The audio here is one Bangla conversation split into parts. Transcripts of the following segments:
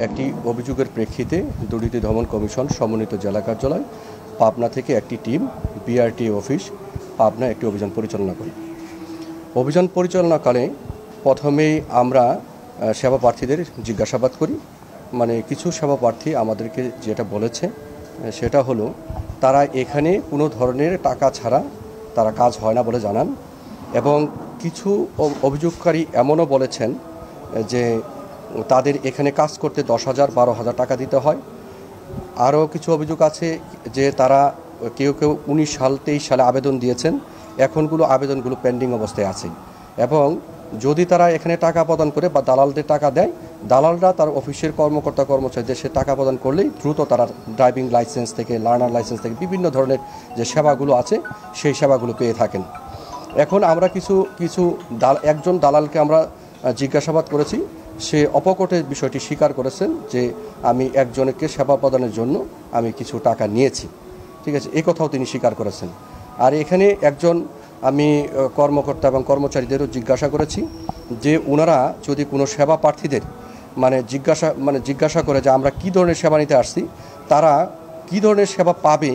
একটি অভিযোগের প্রেক্ষিতে দুর্নীতি দমন কমিশন সমন্বিত জেলা কার্যালয় পাবনা থেকে একটি টিম বিআরটি অফিস পাবনা একটি অভিযান পরিচালনা করি। অভিযান পরিচালনাকালে প্রথমেই আমরা সেবা প্রার্থীদের জিজ্ঞাসাবাদ করি। কিছু সেবা প্রার্থী আমাদেরকে যেটা বলেছে সেটা হলো তারা এখানে কোনো ধরনের টাকা ছাড়া তারা কাজ হয় না বলে জানান, এবং কিছু অভিযোগকারী এমনও বলেছেন যে তাদের এখানে কাজ করতে 10,000 12,000 টাকা দিতে হয়। আরও কিছু অভিযোগ আছে যে তারা কেউ 19 সাল 23 সালে আবেদন দিয়েছেন, এখনগুলো আবেদনগুলো পেন্ডিং অবস্থায় আছে, এবং যদি তারা এখানে টাকা প্রদান করে বা দালালদের টাকা দেয়, দালালরা তার অফিসের কর্মকর্তা কর্মচারীদের সে টাকা প্রদান করলেই দ্রুত তারা ড্রাইভিং লাইসেন্স থেকে লার্নার লাইসেন্স থেকে বিভিন্ন ধরনের যে সেবাগুলো আছে সেই সেবাগুলো পেয়ে থাকেন। এখন আমরা একজন দালালকে আমরা জিজ্ঞাসাবাদ করেছি, সে অপকটের বিষয়টি স্বীকার করেছেন যে আমি একজনকে সেবা প্রদানের জন্য আমি কিছু টাকা নিয়েছি, ঠিক আছে, এই কথাও তিনি স্বীকার করেছেন। আর এখানে একজন আমি কর্মকর্তা এবং কর্মচারীদেরও জিজ্ঞাসা করেছি যে ওনারা যদি কোনো সেবা প্রার্থীদের জিজ্ঞাসা করে যে আমরা কী ধরনের সেবা নিতে আসছি, তারা কী ধরনের সেবা পাবে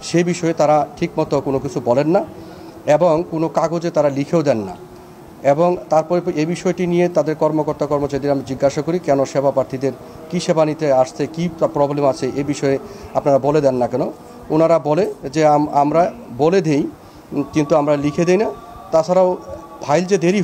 সে বিষয়ে তারা ঠিকমতো কোনো কিছু বলেন না এবং কোনো কাগজে তারা লিখেও দেন না। এবং তারপরে এই বিষয়টি নিয়ে তাদের কর্মকর্তা কর্মচারীদের আমি জিজ্ঞাসা করি কেন সেবা প্রার্থীদের কী সেবা নিতে আসছে, কী প্রবলেম আছে এ বিষয়ে আপনারা বলে দেন না কেন। ওনারা বলে যে আমরা বলে দিই কিন্তু আমরা লিখে দিই না, তাছাড়াও ফাইল যে দেরি